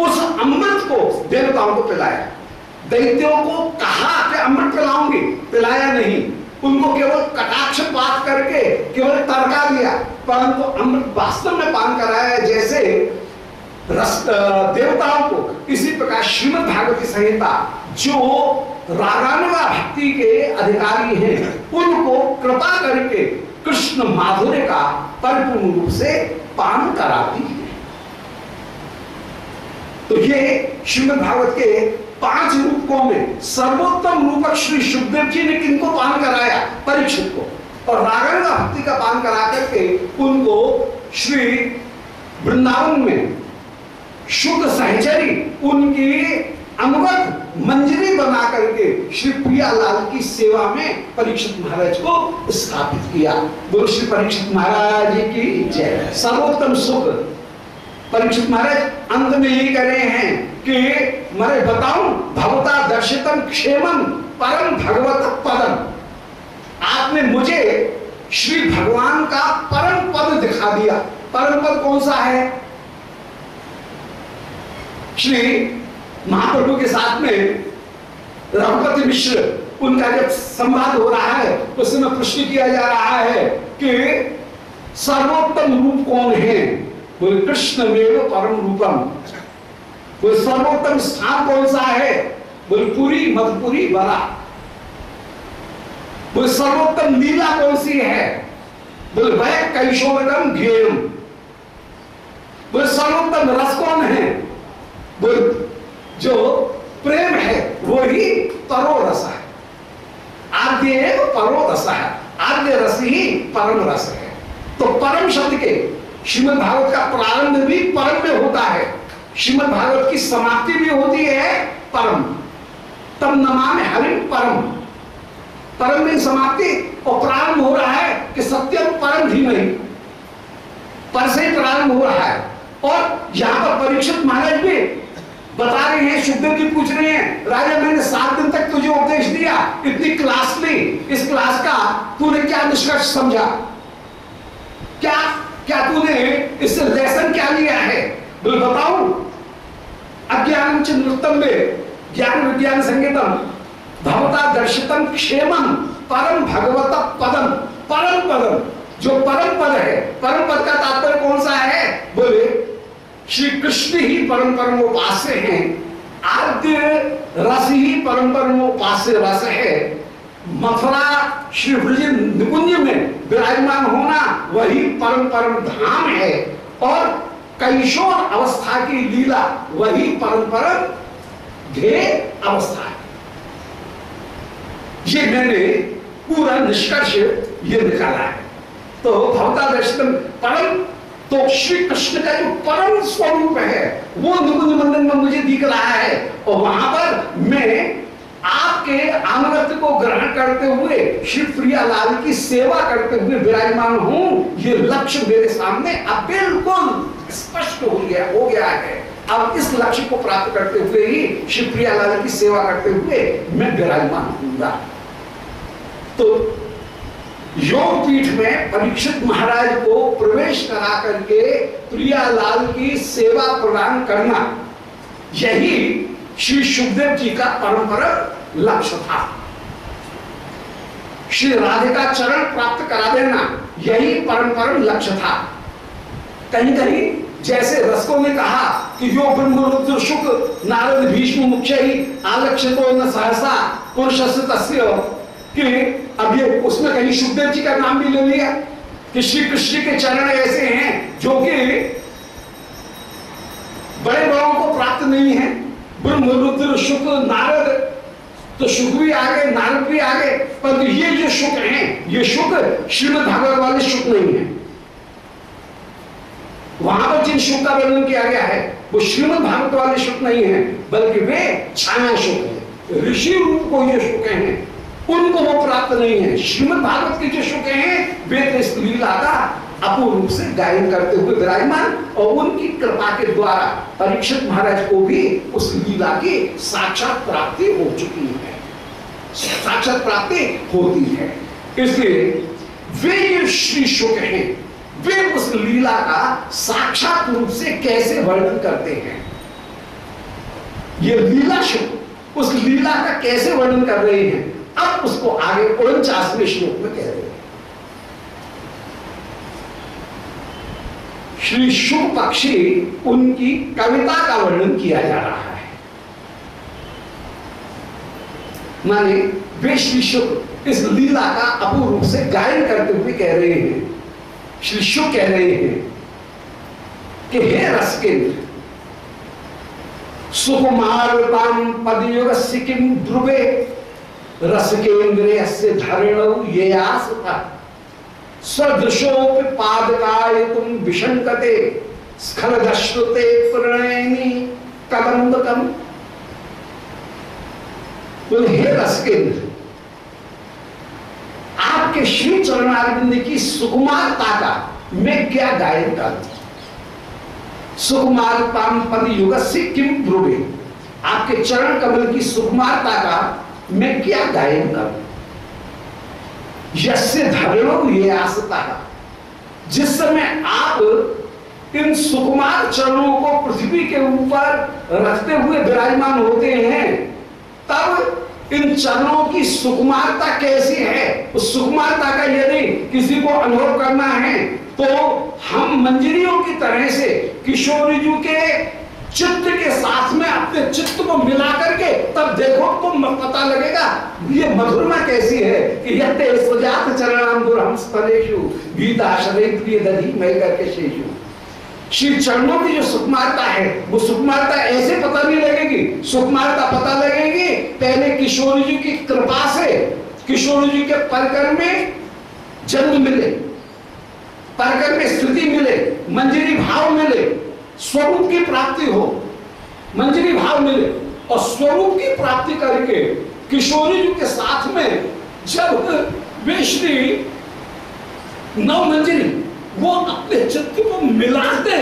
उस अमृत को देवताओं को पिलाया। दैत्यों को कहा कि अमृत पिलाऊंगी, पिलाया नहीं, उनको केवल कटाक्षपात करके केवल तड़का दिया, परंतु अमृत वास्तव में पान कराया। जैसे देवताओं को, इसी प्रकार श्रीमद् भागवती संहिता जो रागानुगा भक्ति के अधिकारी हैं उनको कृपा करके कृष्ण माधुर्य का परिपूर्ण रूप से पान कराती है। तो ये श्रीमद् भागवत के 5 रूपकों में सर्वोत्तम रूपक श्री सुखदेव जी ने किनको पान कराया? परीक्षित को। और रागानुगा भक्ति का पान करा करके उनको श्री वृंदावन में शुद्ध सहचरी उनकी अनुगत मंजरी बना करके श्री प्रियालाल की सेवा में परीक्षित महाराज को स्थापित किया। बोलो श्री परीक्षित महाराज की जय। सर्वोत्तम सुख परीक्षित महाराज अंत में यही कह रहे हैं कि मैं बताऊं भगवता दर्शितम क्षेमम परम भगवत पदम। आपने मुझे श्री भगवान का परम पद दिखा दिया। परम पद कौन सा है? श्री महाप्रभु के साथ में रघुपति मिश्र उनका जब संवाद हो रहा है उस समय प्रश्न किया जा रहा है कि सर्वोत्तम रूप कौन है? बोले कृष्ण मेव परम रूपम। बोले सर्वोत्तम स्थान कौन सा है? बोले पुरी मधुपुरी बरा। बोले सर्वोत्तम लीला कौन सी है? बोले वह कैशोरम घेम। बोले सर्वोत्तम रस कौन है? बोले जो प्रेम है वो ही तरो रस है। आद्य परो रस है, आद्य रस ही परम रस है। तो परम शब्द के श्रीमद् भागवत का प्रारंभ भी परम में होता है, श्रीमद् भागवत की समाप्ति भी होती है परम। तब नमामि हरिं परम। परम में समाप्ति और प्रारंभ हो रहा है कि सत्यम परम ही नहीं, पर से प्रारंभ हो रहा है। और यहां पर परीक्षित महाराज भी बता रहे हैं, सुखदेव जी पूछ रहे हैं, राजा मैंने 7 दिन तक तुझे उपदेश दिया, इतनी क्लास ली, इस क्लास का तूने क्या निष्कर्ष समझा? क्या क्या तूने इससे लेसन क्या लिया है? बोले बताऊं, अज्ञानम च नृत्यम में ज्ञान विज्ञान संगीतम भवता दर्शितम क्षेमम परम भगवत पदम। परम पदम जो परम पद है, परम पद का तात्पर्य कौन सा है? बोले श्री कृष्ण ही परम परम उपास्य हैं, आद्य रस ही परम परम उपास्य रस है। मथुरा श्री ब्रज निकुंज में विराजमान होना वही परम परम धाम है, और कैशोर अवस्था की लीला वही परम परम ध्येय अवस्था है। ये मैंने पूरा निष्कर्ष ये निकाला है। तो भवता दर्शनम परम, तो श्री कृष्ण का जो परम स्वरूप है वो निकुंज मंदिर में मुझे दिख रहा है, और वहां पर मैं आपके अनुगत्य को ग्रहण करते हुए श्री प्रियालाल की सेवा करते हुए विराजमान हूं। ये लक्ष्य मेरे सामने अब बिल्कुल स्पष्ट हो गया है। अब इस लक्ष्य को प्राप्त करते हुए ही श्री प्रियालाल की सेवा करते हुए मैं विराजमान होऊंगा। तो योग पीठ में परीक्षित महाराज को प्रवेश करा करके प्रियालाल की सेवा प्रदान करना, यही श्री सुखदेव जी का परम लक्ष्य था। श्री राधिका चरण प्राप्त करा देना, यही परम लक्ष्य था। कहीं कहीं जैसे रसकों ने कहा कि यो ब्रह्मरुद्र शुक नारद भीष्म मुख्य ही आलक्ष्यतो न सहसा पुरुषस्य तस्य, कि अब ये उसमें कहीं सुखदेव जी का नाम भी ले लिया कि श्री कृष्ण के चरण ऐसे हैं जो कि बड़े बड़ों को प्राप्त नहीं है। ब्रह्म रुद्र शुक नारद, तो शुक भी आ गए, नारद भी आ गए, पर ये जो शुक हैं ये शुक श्रीमद् भागवत वाले शुक नहीं है। वहां पर जिन शुक का वर्णन किया गया है वो श्रीमद् भागवत वाले शुक नहीं है, बल्कि वे छाया शुक है। ऋषि रूप को ये शुक हैं, उनको वो प्राप्त नहीं है। श्रीमद् भागवत के जो शुक हैं वे तो इस लीला का अपूर्ण रूप से गायन करते हुए विराजमान, और उनकी कृपा के द्वारा परीक्षित महाराज को भी उस लीला की साक्षात प्राप्ति हो चुकी है, साक्षात प्राप्ति होती है। इसलिए वे ये श्री शुक हैं, वे उस लीला का साक्षात रूप से कैसे वर्णन करते हैं। ये लीला शुक उस लीला का कैसे वर्णन कर रहे हैं, अब उसको आगे 49वें श्लोक में कह रहे हैं। श्री शुक पक्षी उनकी कविता का वर्णन किया जा रहा है। माने वे श्री शुक इस लीला का अपूर्व रूप से गायन करते हुए कह रहे हैं। श्री शुक कह रहे हैं कि हे रसकेंद्र, सुकुमारतां पदयुगस्य किं ध्रुवे रसकेन्द्रियस्य धरणौ ये आसता स्वदृशोपि पादकायितुं विशंकते स्खलदश्रुते प्रणयिनी कदम्बकम्। बोले हे रसकेंद्र, आपके श्री चरणारविंद की सुकुमारता का मैं क्या गायन करूं। सुकुमारतां पदयुगस्य किं ध्रुवे, आपके चरण कमल की सुकुमारता का मैं क्या गायन करूं। यस्य धरणो ये आसता, जिस समय आप इन सुकुमार चरणों को पृथ्वी के ऊपर रखते हुए विराजमान होते हैं, तब इन चरणों की सुकुमारता कैसी है, उस सुकुमारता का यदि किसी को अनुभव करना है तो हम मंजरियों की तरह से किशोरी जी के चित्त के साथ में अपने चित्त को मिला करके तब देखो तो पता लगेगा ये मधुरमा कैसी है कि यत्ते सुजात चरणाम्बुर हम स्परेशु गीता शरीर प्रिय दधी मैं करके शेषु। श्री चरणों की जो सुकुमारता है वो सुकुमारता ऐसे पता नहीं लगेगी, सुकुमारता पता लगेगी पहले किशोरी जी की कृपा से, किशोरी जी के परकर में जन्म मिले, परकर में स्थिति मिले, मंजरी भाव मिले, स्वरूप की प्राप्ति हो, मंजरी भाव मिले और स्वरूप की प्राप्ति करके किशोरी जी के साथ में जब वे श्री नव मंजरी वो अपने चित्त को मिलाते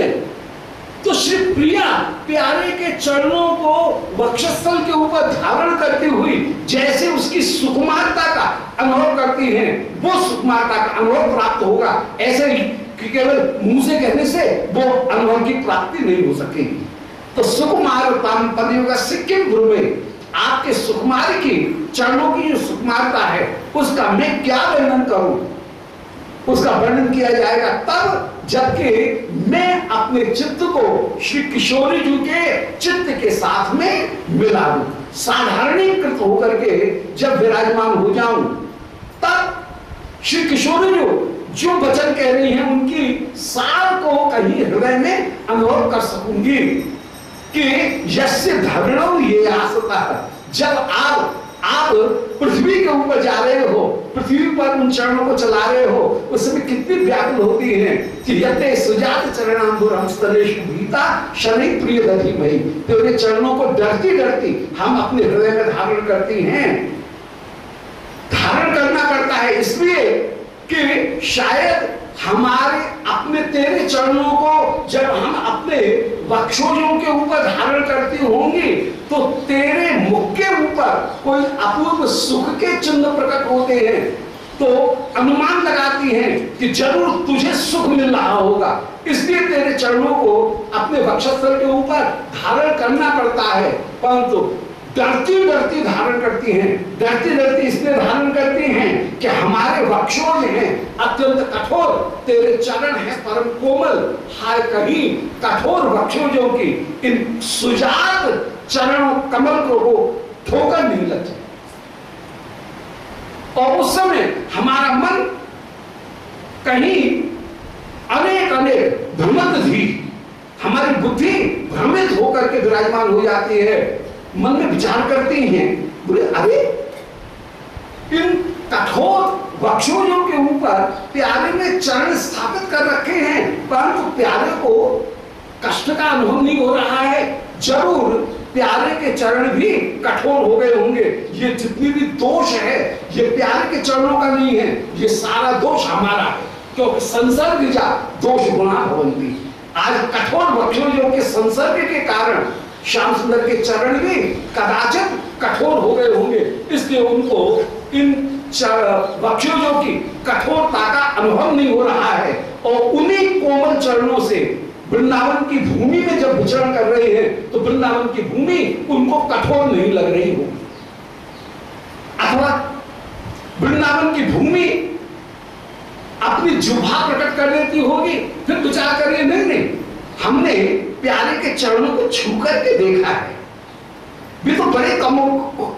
तो श्री प्रिया प्यारे के चरणों को वक्षस्थल के ऊपर धारण करती हुई जैसे उसकी सुकुमारता का अनुभव करती हैं, वो सुकुमारता का अनुभव प्राप्त होगा। ऐसे कि केवल मुंह से कहने से वो अनुभव की प्राप्ति नहीं हो सकेगी। तो सुकुमारतां पदयुगस्य किं ध्रुवे, आपके सुकुमार की चरणों की जो सुकुमारता है उसका मैं क्या वर्णन करूं। उसका वर्णन किया जाएगा तब जबकि मैं अपने चित्त को श्री किशोरी जी के चित्त के साथ में मिला दूं, साधारणीकृत होकर के जब विराजमान हो जाऊं, तब श्री किशोरी जी जो वचन कह रही हैं उनकी सार को कहीं हृदय में अनुभव कर सकूंगी कि यस्य धरणौ ये आसता। जब आप पृथ्वी के ऊपर जा रहे हो, पृथ्वी पर उन चरणों को चला रहे हो, उस समय कितनी व्याकुल होती है कि यते सुजात चरणाम्बुर हम स्तरेषु भीता शनि प्रिय दधी भई। तेरे चरणों को डरती डरती हम अपने हृदय में धारण करती हैं। धारण करना पड़ता है इसलिए कि शायद हमारे अपने तेरे चरणों को जब हम अपने वक्षोजों के ऊपर धारण करती होंगी तो तेरे मुख के ऊपर कोई अपूर्व सुख के चिन्ह प्रकट होते हैं, तो अनुमान लगाती हैं कि जरूर तुझे सुख मिल रहा होगा, इसलिए तेरे चरणों को अपने वक्षस्थल के ऊपर धारण करना पड़ता है। परंतु डरती डरती धारण करती हैं, डरती डरती इसलिए धारण करती हैं कि हमारे वक्षोज हैं अत्यंत कठोर, तेरे चरण हैं परम कोमल, हाय कहीं कठोर वक्षोजों की इन सुजात चरण कमल को ठोकर नहीं लगे। और उस समय हमारा मन कहीं अनेक अनेक भ्रमत थी, हमारी बुद्धि भ्रमित होकर के विराजमान हो जाती है, मन में विचार करती हैं, बोले अरे इन कठोर वक्षोजों के ऊपर प्यारे ने चरण स्थापित कर रखे हैं, परंतु प्यारे को कष्ट का अनुभव नहीं हो रहा है। जरूर प्यारे के चरण भी कठोर हो गए होंगे। ये जितनी भी दोष है ये प्यारे के चरणों का नहीं है, ये सारा दोष हमारा है, क्योंकि संसर्ग जा दोष गुणा भवन्ति। आज कठोर वक्षोजों के संसर्ग के कारण श्याम सुंदर के चरण भी कदाचित कठोर हो गए होंगे, इसलिए उनको इन वक्षोजों की कठोरता का अनुभव नहीं हो रहा है। और उन्हीं कोमल चरणों से वृंदावन की भूमि में जब विचरण कर रहे हैं तो वृंदावन की भूमि उनको कठोर नहीं लग रही होगी, अथवा वृंदावन की भूमि अपनी जुभा प्रकट कर देती होगी, फिर विचार करिए नहीं नहीं, हमने प्यारे के चरणों को छू करके देखा है, वे तो बड़े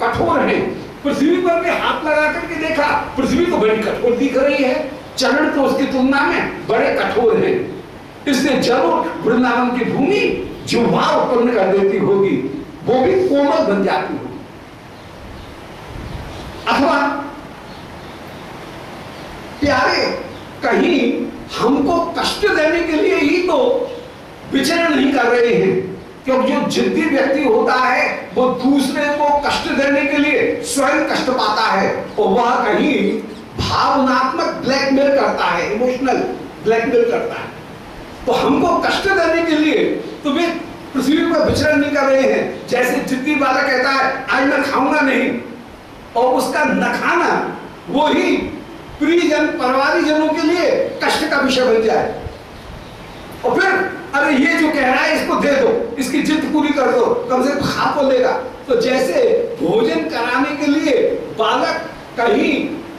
कठोर हैं, पृथ्वी पर भी हाथ लगा करके देखा, पृथ्वी तो बड़ी कठोर दिख रही है, चरण तो उसकी तुलना में बड़े कठोर हैं, इसलिए जरूर वृंदावन की भूमि जुभा उत्पन्न कर देती होगी, वो भी कोमल बन जाती होगी। अथवा प्यारे कहीं हमको कष्ट देने के लिए ही तो विचरण नहीं कर रहे हैं, क्योंकि जो जिद्दी व्यक्ति होता है वो दूसरे को कष्ट देने के लिए स्वयं कष्ट पाता है, और वह कहीं भावनात्मक ब्लैकमेल करता है, इमोशनल ब्लैकमेल करता है। तो हमको कष्ट देने के लिए तो वे पृथ्वी पर विचरण नहीं कर रहे हैं। जैसे जिद्दी वाला कहता है आज मैं खाऊंगा नहीं, और उसका न खाना वो ही प्रियजन परिवारी जनों के लिए कष्ट का विषय बन जाए, और फिर अरे ये जो कह रहा है इसको दे दो, इसकी जिद पूरी कर दो, कम से कम खा तो लेगा। तो जैसे भोजन कराने के लिए बालक कहीं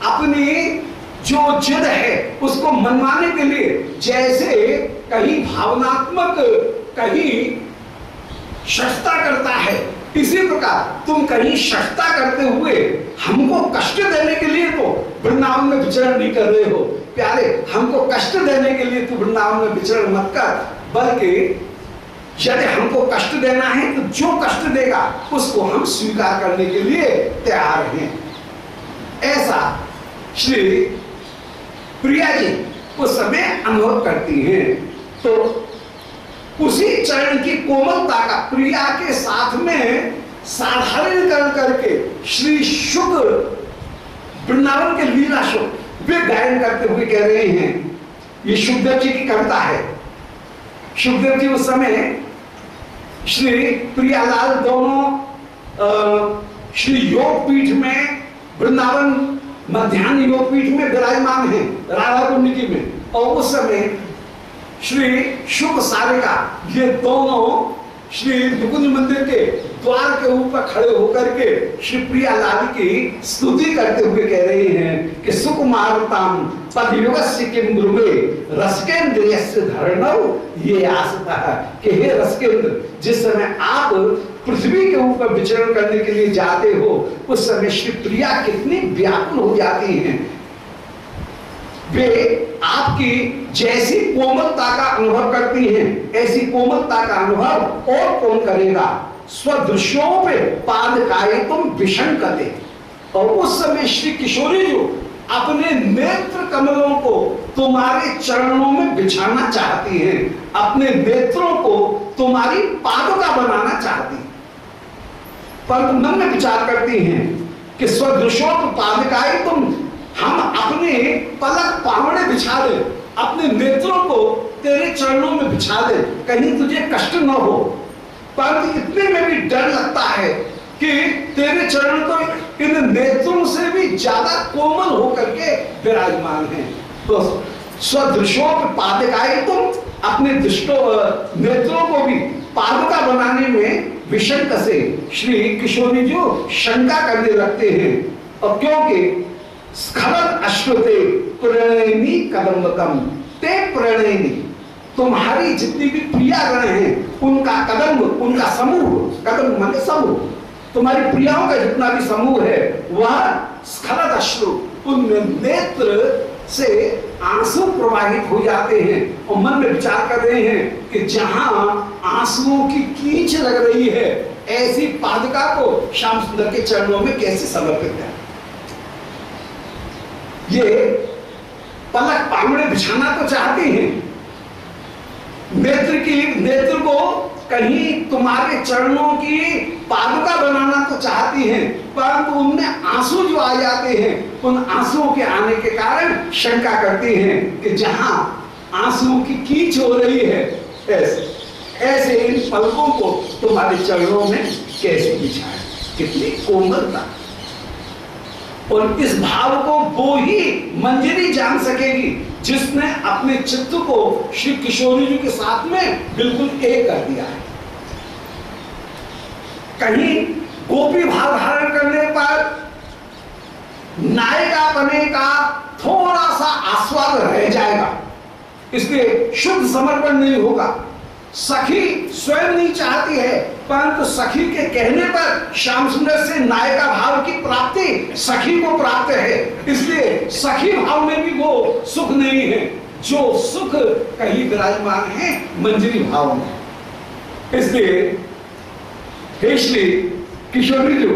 अपनी जो जिद है उसको मनवाने के लिए जैसे कहीं भावनात्मक कहीं शठता करता है, इसी प्रकार तुम कहीं शठता करते हुए हमको कष्ट देने के लिए तो वृंदावन में विचरण नहीं कर रहे हो। प्यारे हमको कष्ट देने के लिए तो वृंदावन में विचरण मत कर, बल्कि यदि हमको कष्ट देना है तो जो कष्ट देगा उसको हम स्वीकार करने के लिए तैयार हैं। ऐसा श्री प्रिया जी उस समय अनुभव करती हैं। तो उसी चरण की कोमलता का प्रिया के साथ में साधारणीकरण करके श्री शुक वृंदावन के लीला शुक वे गायन करते हुए कह रहे हैं, ये सुखदेव जी की कविता है। सुखदेव जी उस समय श्री प्रियालाल दोनों श्री योगपीठ में वृंदावन मध्यान्ह योगपीठ में विराजमान है राधा कुंडकी में, और उस समय श्री शुक सारिका ये दोनों श्री मुकुंद मंदिर के द्वार के ऊपर खड़े होकर के श्री प्रियालाल की स्तुति करते हुए कह रहे हैं कि सुकुमारताम पदयुगस्य किम ध्रुवे रसकेंद्रियस्य धरणौ ये आसता है कि हे रसकेंद्र, जिस समय आप पृथ्वी के ऊपर विचरण करने के लिए जाते हो उस समय श्री प्रिया कितनी व्याकुल हो जाती हैं। वे आपकी जैसी कोमलता का अनुभव करती हैं, ऐसी कोमलता का अनुभव और कौन करेगा। स्वदृश्यों पे पादकाय तुम विशंकते, और उस समय श्री किशोरी जो अपने नेत्र कमलों को तुम्हारे चरणों में बिछाना चाहती हैं, अपने नेत्रों को तुम्हारी पादुका बनाना चाहती हैं, परंतु मन में विचार करती हैं कि स्वदृश्यों पे पादकाय तुम, हम अपने पलक पावड़े बिछा दे, अपने नेत्रों को तेरे चरणों में बिछा दे, कहीं तुझे कष्ट न हो। परंतु इतने में भी डर लगता है कि तेरे चरण तो इन नेत्रों से भी ज्यादा कोमल होकर के विराजमान हैं। तो स्वदृश्यों पे पादकाय तुम, अपने नेत्रों को भी पादुका बनाने में विशंक से श्री किशोरी जो शंका करने लगते हैं। और क्योंकि स्खलन अश्वते प्रणयनी कदम्बकम ते प्रणयनी, तुम्हारी जितनी भी प्रियागण हैं उनका कदम्ब, उनका समूह, कदम्ब माने समूह, तुम्हारी प्रियाओं का जितना भी समूह है वह स्खलन अश्रु, उनमें नेत्र से आंसू प्रवाहित हो जाते हैं, और मन में विचार कर रहे हैं कि जहां आंसुओं की कीच लग रही है ऐसी पादुका को श्याम सुंदर के चरणों में कैसे समर्पित है। ये पलक पावड़े बिछाना तो चाहती हैं, नेत्र को कहीं तुम्हारे चरणों की पादुका बनाना तो चाहती हैं, परंतु उनमें आंसू जो आ जाते हैं, उन आंसुओं के आने के कारण शंका करती हैं कि जहां आंसुओं की कीच हो रही है ऐसे इन पलकों को तुम्हारे चरणों में कैसे बिछाए। कितनी कोमलता, और इस भाव को वो ही मंजरी जान सकेगी जिसने अपने चित्त को श्री किशोरी जी के साथ में बिल्कुल एक कर दिया है। कहीं गोपी भाव धारण करने पर नायिका बने का थोड़ा सा आस्वाद रह जाएगा, इसलिए शुद्ध समर्पण नहीं होगा। सखी स्वयं नहीं चाहती है, परंतु सखी के कहने पर श्याम सुंदर से नायिका भाव की प्राप्ति सखी को प्राप्त है, इसलिए सखी भाव में भी वो सुख नहीं है जो सुख कहीं विराजमान है मंजरी भाव में। इसलिए हे श्री किशोरी जी,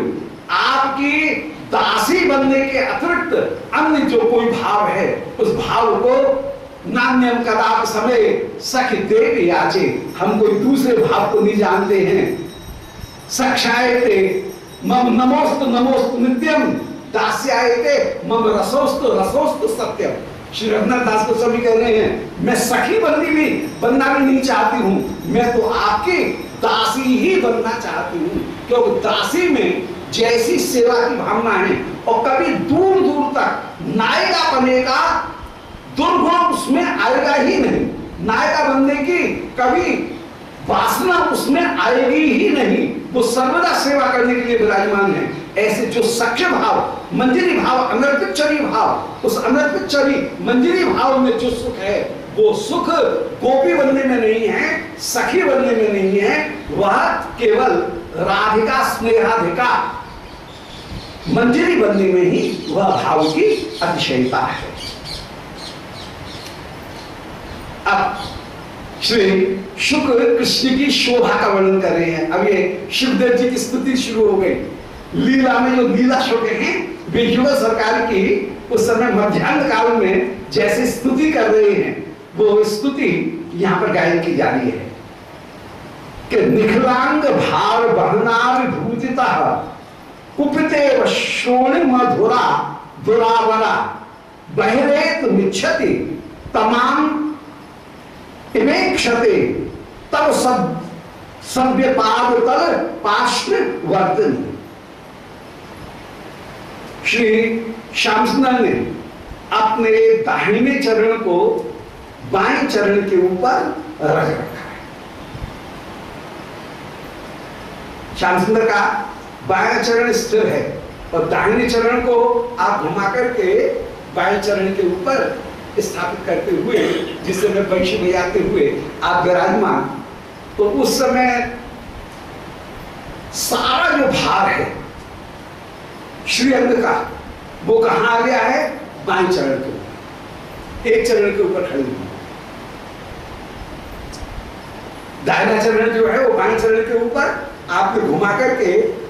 आपकी दासी बनने के अतिरिक्त अन्य जो कोई भाव है उस भाव को नान्यम कदाप समय सखी देव याचे, हम कोई दूसरे भाव को नहीं जानते हैं। सक्षायते मम नमोस्तु नमोस्तु नित्यम, दास्यायते मम रसोस्तु रसोस्तु सत्यम। श्री रघुनाथ दास को सभी कह रहे हैं, मैं सखी बनना भी नहीं चाहती हूं, मैं तो आपकी दासी ही बनना चाहती हूं, क्योंकि दासी में जैसी सेवा की भावना है और कभी दूर दूर तक नायिका बनने का दुर्गुण उसमें आएगा ही नहीं, नायिका बनने की कभी वासना उसमें आएगी ही नहीं, वो सर्वदा सेवा करने के लिए विराजमान है। ऐसे जो सख्य भाव मंजरी भाव अनर्पितचरी भाव, उस अनर्पितचरी मंजरी भाव में जो सुख है वो सुख गोपी बनने में नहीं है, सखी बनने में नहीं है, वह केवल राधिका स्नेहाधिका मंजरी बनने में ही वह भाव की अतिशयता है। अब श्री शुक्र कृष्ण की शोभा का वर्णन कर रहे हैं। अब ये शिवदेव जी की स्तुति शुरू हो गई। लीला में जो लीला शोक हैं वे युवा सरकार की उस समय मध्याह्न काल में जैसे स्तुति कर रहे हैं वो स्तुति यहां पर गायन की जा रही है कि निखलांग भार बहना विभूतिता कुपिते श्रोणि मधुरा दुरावरा बहरेत मिच्छति तमाम इमेक्षते तब सब सभ्यपाद तल पार्श्व वर्तन। श्री श्याम सुंदर ने अपने दाहिने चरण को बाएं चरण के ऊपर रख रखा है। श्याम सुंदर का बाएं चरण स्थिर है और दाहिने चरण को आप घुमा करके बाएं चरण के ऊपर स्थापित करते हुए जिस समय वंशी बजाते हुए आप विराजमान, तो उस समय सारा जो भार है श्री अंग का वो कहां आ गया है? बाएं चरण के ऊपर, एक चरण के ऊपर खड़ी हुई। दाहिना चरण जो है वो बाएं चरण के ऊपर आपने घुमा करके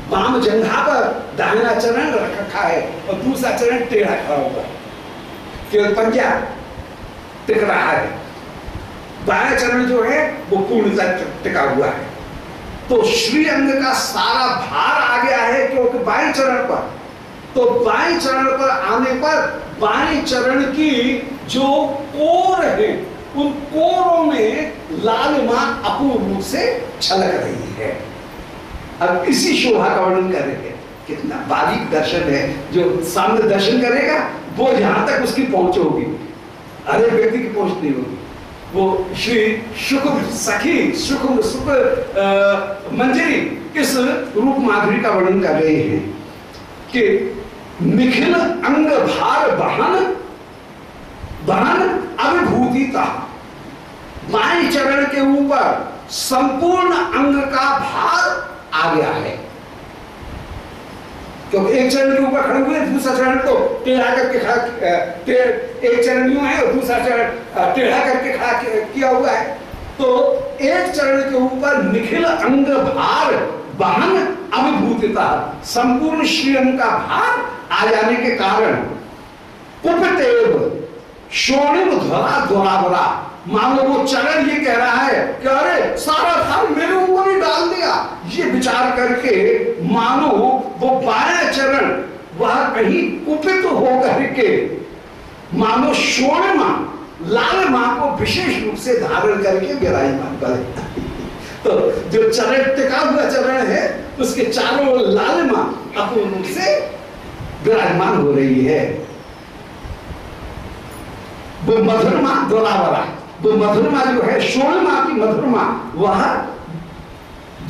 वाम जंघा पर दाहिना चरण रख रखा है और दूसरा चरण टेढ़ा खड़ा हुआ है, केवल पंजा टिक रहा है। बाएं चरण जो है वो पूर्णतः टिका हुआ है। तो श्री अंग का सारा भार आ गया है क्योंकि बाएं चरण पर, तो बाएं चरण पर आने पर बाएं चरण की जो कोर है उन कोरों में लालिमा अपूर्व रूप से छलक रही है। अब इसी शोभा का वर्णन कर रहे हैं। कितना बारीक दर्शन है, जो सामने दर्शन करेगा वो जहां तक उसकी पहुंच होगी, अरे व्यक्ति की पहुंच नहीं होगी। वो श्री शुक्र सखी शुक्र सुख मंजरी इस रूप माधुरी का वर्णन कर रहे हैं कि निखिल अंग भार बहन अभिभूतिता, बाएं चरण के ऊपर संपूर्ण अंग का भार आ गया है। क्योंकि एक चरण के ऊपर खड़े हुए, दूसरा चरण तो टेढ़ा करके खड़ा, एक चरण यूं है और दूसरा चरण टेढ़ा करके खड़ा किया हुआ है। तो एक चरण के ऊपर निखिल अंग भार बहन अभिभूतिता, संपूर्ण श्री अंग का भार आ जाने के कारण कुपितेव शोणिम ध्वरा द्वारा, मानो वो चरण ये कह रहा है कि अरे सारा भार मेरे ऊपर ही डाल दिया, ये विचार करके मानो वो बायां चरण वह कहीं कुपित होकर के मानो शोणिमा लालिमा को विशेष रूप से धारण करके विराजमान करे। तो जो चरण टिका हुआ चरण है उसके चारों ओर लालिमा अपूर्ण रूप से विराजमान हो रही है। वो मधुरमा दुरावरा, वो मधुरमा जो है शोणिमा की मधुरमा वह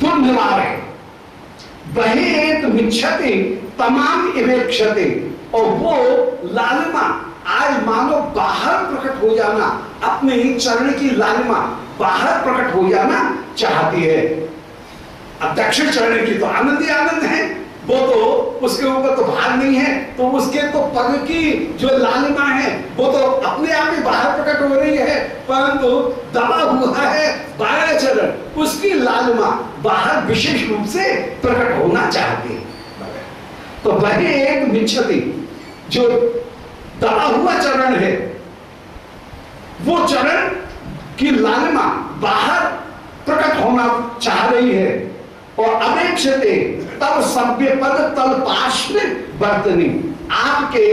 दुर्निवार है। बहेत मिच्छते तमाम इवेक्षते, और वो लालिमा आज मानो बाहर प्रकट हो जाना, अपने ही चरण की लालिमा बाहर प्रकट हो जाना चाहती है। अब दक्षिण चरण की तो आनंद ही आनंद है, वो तो उसके ऊपर तो भार नहीं है, तो उसके तो पग की जो लालिमा है वो तो अपने आप ही बाहर प्रकट हो रही है, परंतु दबा हुआ है बायां चरण, उसकी लालिमा बाहर विशेष रूप से प्रकट होना चाहती है। तो वही एक मिच्छति, जो दबा हुआ चरण है, वो चरण की लालिमा बाहर प्रकट होना चाह रही है। और अपेक्षते तब सभ्य पद तल पार्श्व वर्तनी, आपके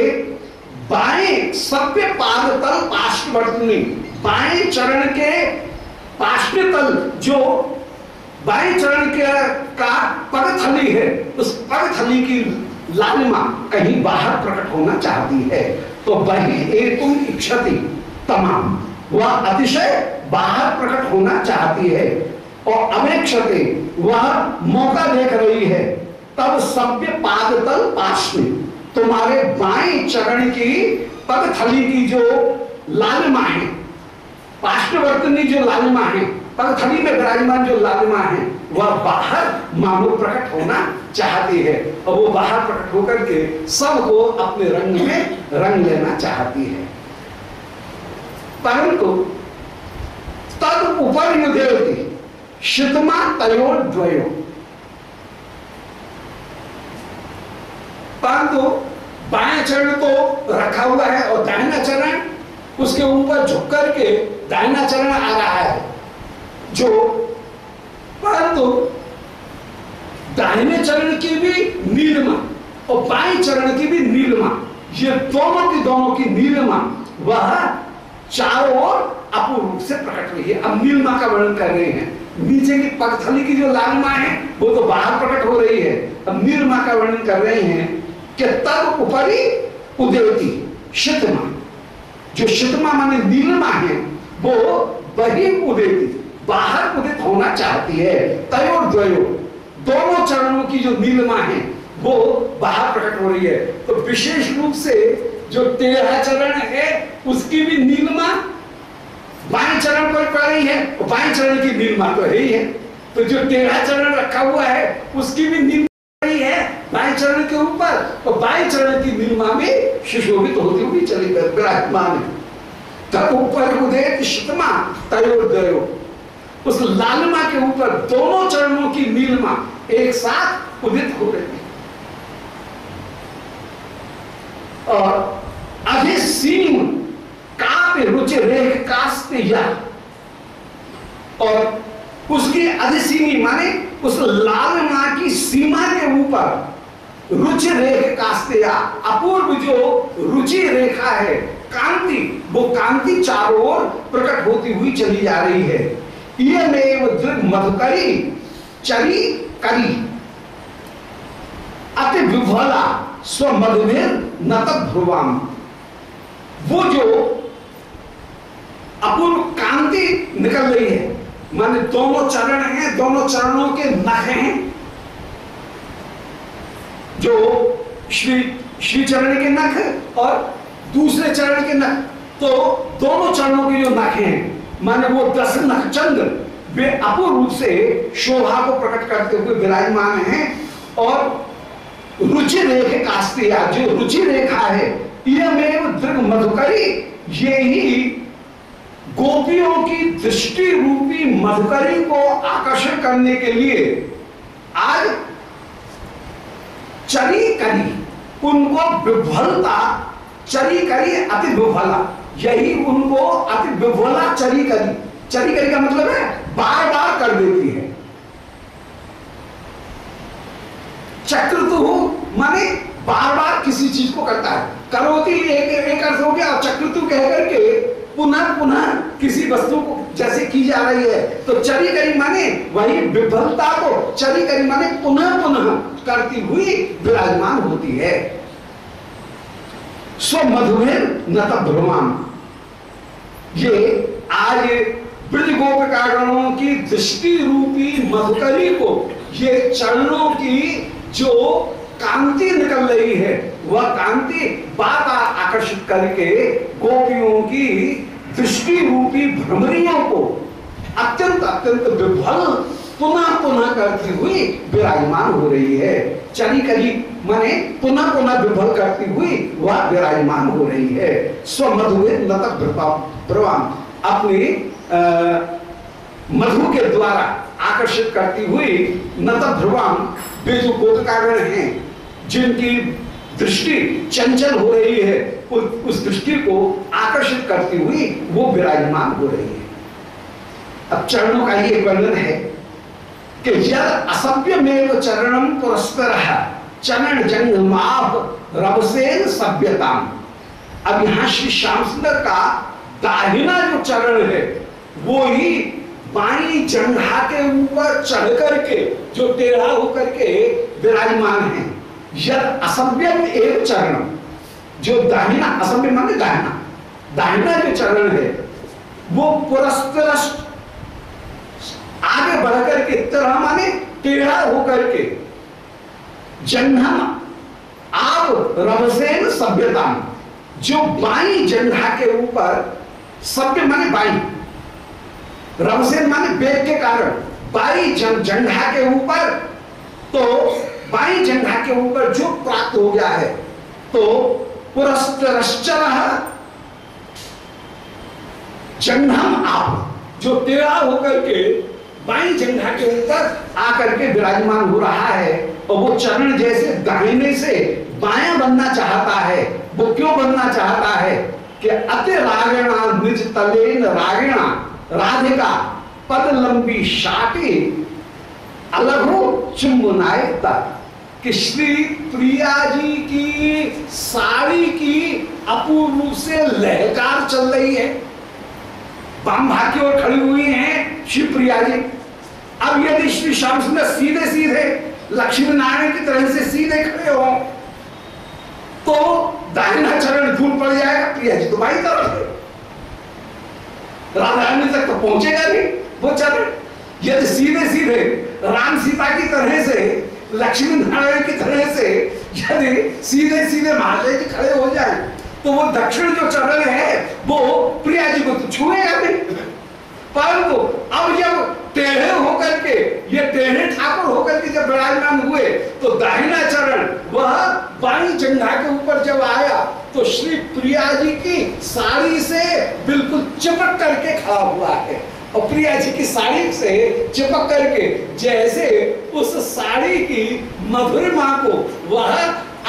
बाएं सभ्य पाद तल पार्श्व वर्तनी, बाएं चरण के पार्श्व तल, जो बाएं चरण के का पगथली है, उस पगथली की लालिमा कहीं बाहर प्रकट होना चाहती है। तो वही एकुम इच्छति तमाम, वह अतिशय बाहर प्रकट होना चाहती है। और अपेक्षते वह मौका देख रही है। तब सभ्य पाद तल पार्श्व, तुम्हारे बाएं चरण की पगथली की जो लालिमा है, पार्श्ववर्तनी जो लालिमा है, पगथली में विराजमान जो लालिमा है, वह बाहर मानो प्रकट होना चाहती है। और वो बाहर प्रकट होकर के सबको अपने रंग में रंग लेना चाहती है। परंतु तद ऊपर युद्धवती शितमा तयोर द्वयो, परंतु बाएं चरण तो रखा हुआ है और दाहिना चरण उसके ऊपर झुक करके दाहिना चरण आ रहा है, जो परंतु दाहिने चरण की भी नीलिमा और बाएं चरण की भी नीलिमा, ये दोनों की नीलिमा वह चारों ओर अपूर्व रूप से प्रकट हुई है। अब नीलिमा का वर्णन कर रहे हैं। नीचे की पगथली की जो लालिमा है वो तो बाहर प्रकट हो रही है। अब नीलिमा का वर्णन कर रहे हैं कि तब ऊपरी उदेती शितमा, जो शितमा माने नीलिमा है, वो वही उदेती बाहर उदित होना चाहती है। तयोर द्वयो, दोनों चरणों की जो नीलिमा है वो बाहर प्रकट हो रही है। तो विशेष रूप से जो 13 चरण है उसकी भी नीलिमा बाएं चरण पर पड़ रही है, और बाएं चरण की नीलिमा तो है ही है। तो जो 13 चरण रखा हुआ है उसकी भी नीलिमा रही है बाएं चरण के ऊपर, और बाएं चरण की नीलिमा में सुशोभित होती हुई चली विराजमान है। तब ऊपर उदित शितमा तयोर्दयो, उस लालिमा के ऊपर दोनों चरणों की नीलिमा एक साथ उदित हो रही है। और अधिसीम काव्य रुचि रेख कास्ते या, और उसकी अधिसीमी माने उस लालिमा की सीमा के ऊपर रुचि रेख कास्ते या, अपूर्व जो रुचि रेखा है, कांति, वो कांति चारों ओर प्रकट होती हुई चली जा रही है। ये में दृग मधुकरी चरी करी अति विभला स्व मधुमेर नतक ध्रुवाम, वो जो अपूर्व कांति निकल रही है, माने दोनों चरण हैं, दोनों चरणों के नख हैं, जो श्री चरण के नख और दूसरे चरण के नख, तो दोनों चरणों के जो नख हैं माने वो 10 नख चंद्र, वे अपूर्व रूप से शोभा को प्रकट करते हुए विराजमान हैं। और रुचि रेख कास्तिया, जो रुचि रेखा है, इयमेव दृग मधुकरी, ये ही गोपियों की दृष्टि रूपी मधुकरी को आकर्षण करने के लिए आज चरी करी, उनको विभलता, चरी करी अति विभला, यही उनको अति विभला चरी करी, चरी करी का मतलब है बार बार कर देती है। चक्रतु माने बार बार किसी चीज को करता है, करोति एक अर्थ हो गया, और चक्रतु कह करके पुनः पुनः किसी वस्तु को जैसे की जा रही है। तो चरी करी माने वही विफलता को, चरी करी माने पुनः पुनः करती हुई विराजमान होती है। स्व मधुमेर नत भ्रमान, ये आज ब्रज गोपिकागणों की दृष्टि रूपी मधुकरी को, ये चरणों की जो कांति निकल रही है, वह कांति बात आकर्षित करके गोपियों की दृष्टि रूपी भ्रमरियों को अत्यंत अत्यंत विभल पुनः पुनः करती हुई विराजमान हो रही है। चली कली माने पुनः पुनः विभल करती हुई वह विराजमान हो रही है। स्वमधुए नत प्रवाम, अपनी मधु के द्वारा आकर्षित करती हुई नत ध्रुवाम, वे जो गोपिकागण हैं जिनकी दृष्टि चंचल हो रही है, उस दृष्टि को आकर्षित करती हुई वो विराजमान हो रही है। अब चरणों का ये वर्णन है कि यद असभ्यमेव चरणम पुरस्करः चरण जंघमाभ रवसेन सभ्यताम। अब यहां श्री श्याम सुंदर का दाहिना जो चरण है वो ही बाई जंघा के ऊपर चढ़ करके जो टेढ़ा होकर के विराजमान है। यद असभ्यम एव चरणम, जो दाहिना, असभ्य माने दाहिना, दाहिना जो चरण है वो पुरस्तर आगे बढ़ करके, तरह माने टेढ़ा होकर के, जंघम आप रवसेन सभ्यता, जो बाई जंघा के ऊपर, सभ्य माने बाई, रवसेन माने वेग के कारण, बाई जंघा के ऊपर, तो बाई जंघा के ऊपर जो प्राप्त हो गया है, तो पुरस्करश्चरः जंघम आप, जो टेढ़ा होकर के बाई जंघा के ऊपर आकर के विराजमान हो रहा है। और वो चरण जैसे दाहिने से बायां बनना चाहता है। वो क्यों बनना चाहता है कि अति रागिणा निज तलेन रागिणा राधिका पद लंबी शाटी अलगो चुंबनाए तक, कि श्री प्रिया जी की साड़ी की अपूर्व रूप से लहकार चल रही है। बाम भाग की ओर खड़ी हुई हैं श्री प्रिया जी। अब यदि श्री श्याम सुंदर सीधे सीधे लक्ष्मी नारायण की तरह से सीधे खड़े हो तो दाहिना चरण धूल पड़ जाएगा। प्रिया जी तो बाई तरफ है, राधा रानी तक तो पहुंचेगा नहीं वो चरण। यदि सीधे सीधे राम सीता की तरह से, लक्ष्मी नारायण की तरह से यदि सीधे सीधे महादेव जी खड़े हो जाए तो वो दक्षिण जो चरण है वो प्रिया जी को तो छुएगा नहीं। परंतु अब जब टेढ़े होकर के, ये टेढ़े ठाकुर होकर के जब विराजमान हुए तो दाहिना चरण वह बाई जंघा के ऊपर जब आया तो श्री प्रिया जी की साड़ी से बिल्कुल चिपक करके खड़ा हुआ है। और प्रिया जी की साड़ी से चिपक करके जैसे उस साड़ी की मधुरिमा को वह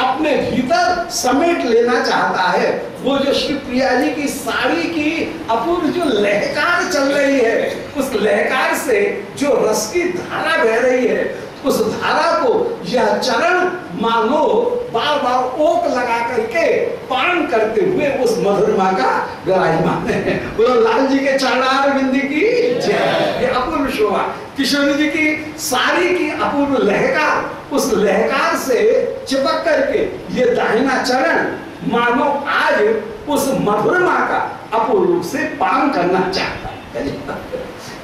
अपने भीतर समेट लेना चाहता है। वो जो श्री प्रिया जी की साड़ी की अपूर्व जो लहकार चल रही है, उस लहकार से जो रस की धारा बह रही है, उस धारा को यह चरण मानो बार बार ओक लगा करके पान करते हुए उस मधुरिमा का विराजमान है। वो लाल जी के चरणार बिंदी की जय। ये अपूर्व शोभा, किशोरी जी की साड़ी की अपूर्व लहकार, उस लहकार से चिपक करके ये दाहिना चरण मानो आज उस मधुरिमा का अपूर्व रूप से पान करना चाहता है।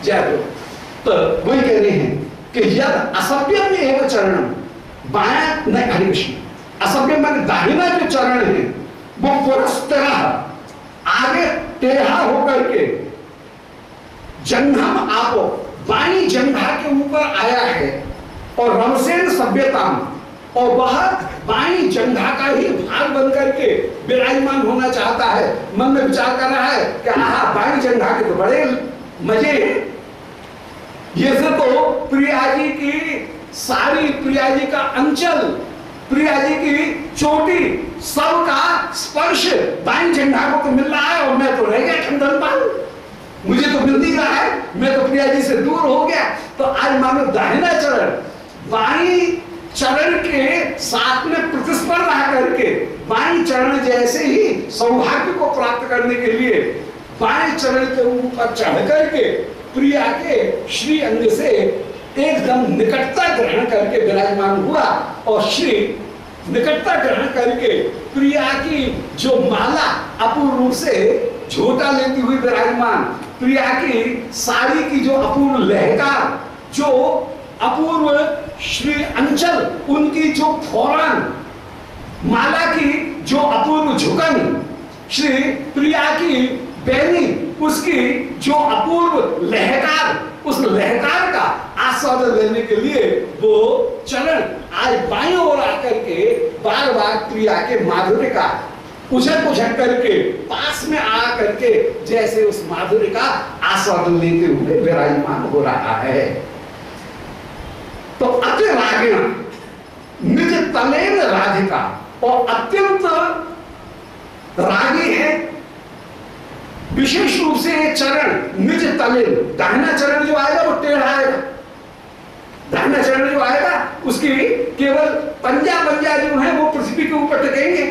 जय हो। तो वही कह रहे हैं कि यद असभ्यम एवं चरणम, बायां नहीं, हरि कृष्ण, असभ्य माने दाहिना जो चरण है वो पुरस्करः आगे टेढ़ा होकर के, जंघम आपो बाई जंघा के ऊपर आया है, और रवसेन सभ्यता, और वह बाई जंघा का ही भाग बन करके विराजमान होना चाहता है। मन में विचार कर रहा है कि आहा बाई जंघा के तो बड़े मजे हैं। ये तो प्रिया जी की सारी, प्रिया जी का अंचल, प्रिया जी की चोटी, सबका स्पर्श बाई जंघा को तो मिल रहा है और मैं तो रह गया ठंडन पाल, मुझे तो मिल नहीं रहा है, मैं तो प्रिया जी से दूर हो गया। तो आज मानो दाहिना चरण बाई चरण के साथ में प्रतिस्पर्धा करके, बाई चरण जैसे ही सौभाग्य को प्राप्त करने के लिए बाई चरण के ऊपर चढ़ करके प्रिया के श्री अंग से एकदम निकटता ग्रहण करके विराजमान हुआ। और श्री निकटता ग्रहण करके प्रिया की जो माला अपूर्व रूप से झोटा लेती हुई विराजमान प्रिया की साड़ी की जो अपूर्व लहकार, जो अपूर्व श्री अंचल, उनकी जो फौरन माला की जो अपूर्व झुकन, श्री प्रिया की बैनी, उसकी जो अपूर्व लहकार, उस लहकार का आस्वादन लेने के लिए वो चरण आज बाईं ओर आकर के बार बार प्रिया के माधुर्य का उछक करके पास में आ करके जैसे उस माधुर्य का आस्वादन लेते हुए विराजमान हो रहा है। तो अति रागिण निज तलेन राधिका, और अत्यंत रागी है, विशेष रूप से चरण निज तलेन, दाहिना चरण जो आएगा वो टेढ़ा आएगा, दाहिना चरण जो आएगा उसकी केवल पंजा जो है वो पृथ्वी के ऊपर टिकेंगे,